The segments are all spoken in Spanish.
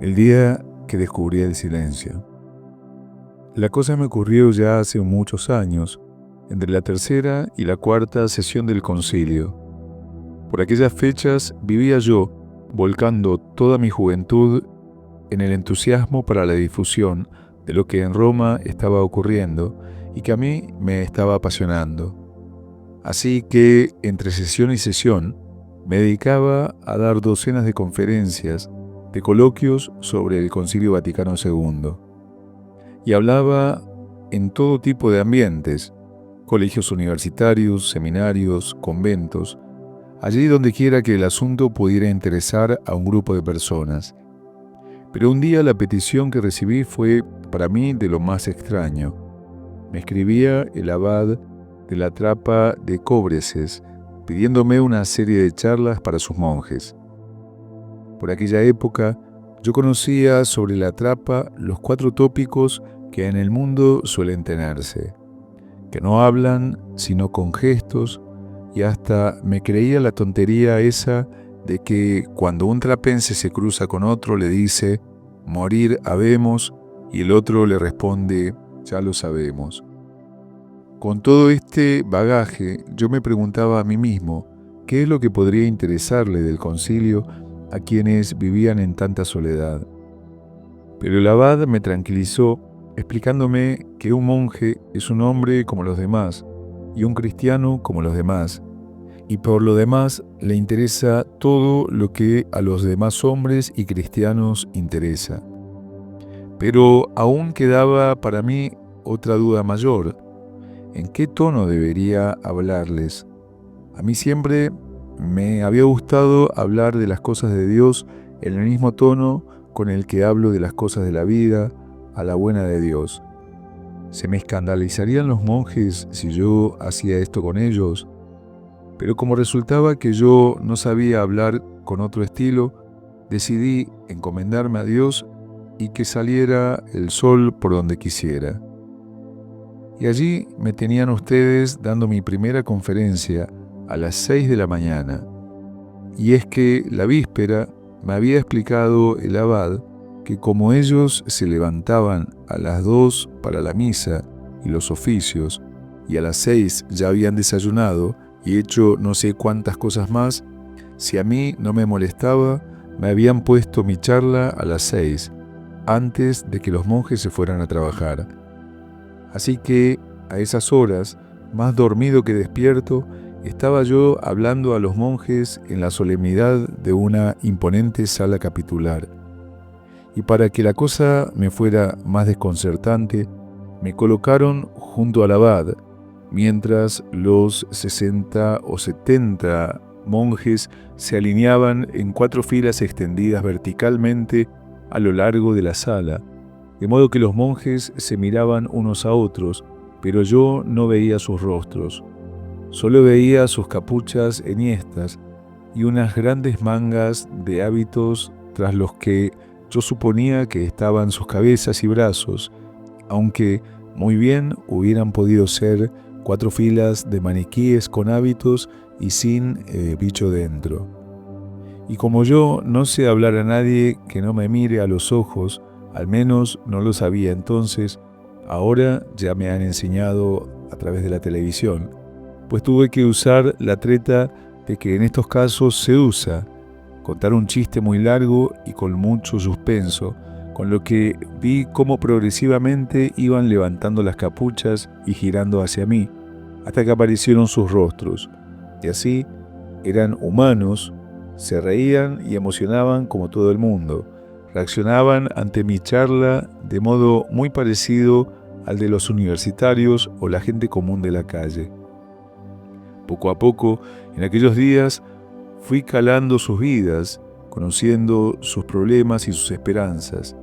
El día que descubrí el silencio. La cosa me ocurrió ya hace muchos años, entre la tercera y la cuarta sesión del concilio. Por aquellas fechas vivía yo, volcando toda mi juventud en el entusiasmo para la difusión de lo que en Roma estaba ocurriendo y que a mí me estaba apasionando. Así que, entre sesión y sesión, me dedicaba a dar docenas de conferencias, de coloquios sobre el Concilio Vaticano II. Y hablaba en todo tipo de ambientes, colegios universitarios, seminarios, conventos, allí donde quiera que el asunto pudiera interesar a un grupo de personas. Pero un día la petición que recibí fue para mí de lo más extraño. Me escribía el abad de la Trapa de Cobreses, pidiéndome una serie de charlas para sus monjes. Por aquella época, yo conocía sobre la Trapa los 4 tópicos que en el mundo suelen tenerse, que no hablan sino con gestos, y hasta me creía la tontería esa de que cuando un trapense se cruza con otro le dice «morir habemos» y el otro le responde «ya lo sabemos». Con todo este bagaje, yo me preguntaba a mí mismo qué es lo que podría interesarle del concilio a quienes vivían en tanta soledad. Pero el abad me tranquilizó explicándome que un monje es un hombre como los demás y un cristiano como los demás, y por lo demás le interesa todo lo que a los demás hombres y cristianos interesa. Pero aún quedaba para mí otra duda mayor. ¿En qué tono debería hablarles? A mí siempre me había gustado hablar de las cosas de Dios en el mismo tono con el que hablo de las cosas de la vida, a la buena de Dios. ¿Se me escandalizarían los monjes si yo hacía esto con ellos? Pero como resultaba que yo no sabía hablar con otro estilo, decidí encomendarme a Dios y que saliera el sol por donde quisiera. Y allí me tenían ustedes dando mi primera conferencia a las 6 de la mañana. Y es que la víspera me había explicado el abad que como ellos se levantaban a las 2 para la misa y los oficios, y a las 6 ya habían desayunado y hecho no sé cuántas cosas más, si a mí no me molestaba, me habían puesto mi charla a las 6, antes de que los monjes se fueran a trabajar. Así que, a esas horas, más dormido que despierto, estaba yo hablando a los monjes en la solemnidad de una imponente sala capitular. Y para que la cosa me fuera más desconcertante, me colocaron junto al abad, mientras los 60 o 70 monjes se alineaban en 4 filas extendidas verticalmente a lo largo de la sala, de modo que los monjes se miraban unos a otros, pero yo no veía sus rostros. Solo veía sus capuchas enhiestas y unas grandes mangas de hábitos tras los que yo suponía que estaban sus cabezas y brazos, aunque muy bien hubieran podido ser 4 filas de maniquíes con hábitos y sin bicho dentro. Y como yo no sé hablar a nadie que no me mire a los ojos, al menos no lo sabía entonces, ahora ya me han enseñado a través de la televisión, pues tuve que usar la treta de que en estos casos se usa, contar un chiste muy largo y con mucho suspenso, con lo que vi cómo progresivamente iban levantando las capuchas y girando hacia mí, hasta que aparecieron sus rostros, y así eran humanos, se reían y emocionaban como todo el mundo. Reaccionaban ante mi charla de modo muy parecido al de los universitarios o la gente común de la calle. Poco a poco, en aquellos días, fui calando sus vidas, conociendo sus problemas y sus esperanzas.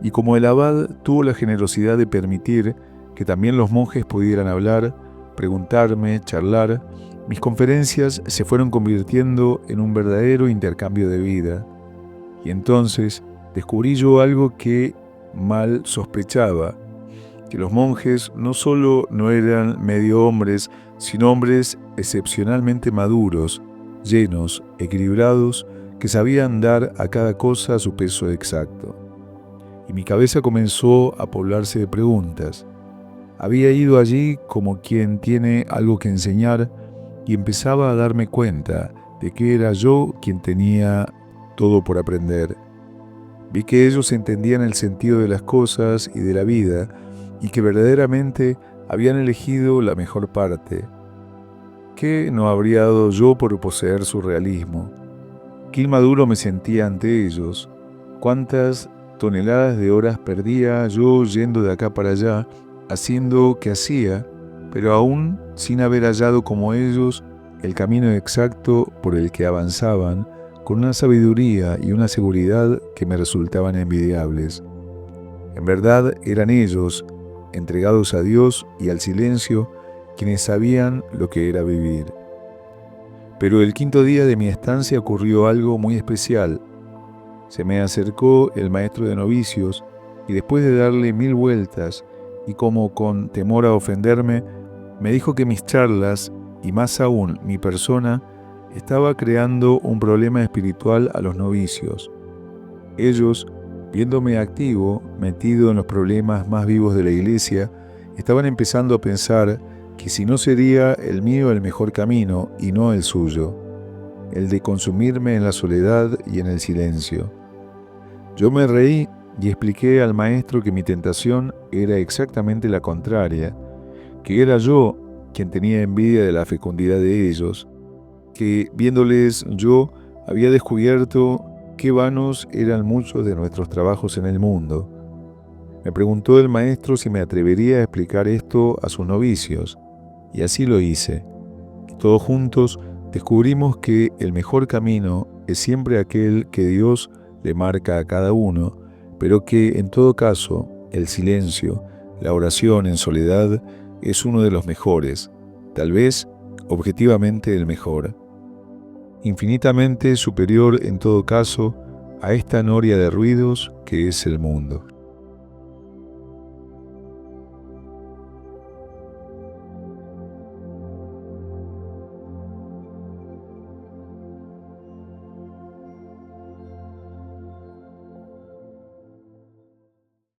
Y como el abad tuvo la generosidad de permitir que también los monjes pudieran hablar, preguntarme, charlar, mis conferencias se fueron convirtiendo en un verdadero intercambio de vida. Y entonces descubrí yo algo que mal sospechaba, que los monjes no solo no eran medio hombres, sino hombres excepcionalmente maduros, llenos, equilibrados, que sabían dar a cada cosa su peso exacto. y mi cabeza comenzó a poblarse de preguntas. Había ido allí como quien tiene algo que enseñar y empezaba a darme cuenta de que era yo quien tenía todo por aprender. Vi que ellos entendían el sentido de las cosas y de la vida y que verdaderamente habían elegido la mejor parte. ¿Qué no habría dado yo por poseer su realismo? Qué inmaduro me sentía ante ellos. Cuántas toneladas de horas perdía yo yendo de acá para allá, haciendo que hacía, pero aún sin haber hallado como ellos el camino exacto por el que avanzaban, con una sabiduría y una seguridad que me resultaban envidiables. En verdad eran ellos, entregados a Dios y al silencio, quienes sabían lo que era vivir. Pero el quinto día de mi estancia ocurrió algo muy especial. Se me acercó el maestro de novicios y después de darle 1000 vueltas y como con temor a ofenderme, me dijo que mis charlas y más aún mi persona estaba creando un problema espiritual a los novicios. Ellos, viéndome activo, metido en los problemas más vivos de la iglesia, estaban empezando a pensar que si no sería el mío el mejor camino y no el suyo, el de consumirme en la soledad y en el silencio. Yo me reí y expliqué al maestro que mi tentación era exactamente la contraria, que era yo quien tenía envidia de la fecundidad de ellos, que viéndoles yo había descubierto qué vanos eran muchos de nuestros trabajos en el mundo. Me preguntó el maestro si me atrevería a explicar esto a sus novicios, y así lo hice. Todos juntos descubrimos que el mejor camino es siempre aquel que Dios le marca a cada uno, pero que en todo caso el silencio, la oración en soledad, es uno de los mejores, tal vez objetivamente el mejor. Infinitamente superior en todo caso a esta noria de ruidos que es el mundo.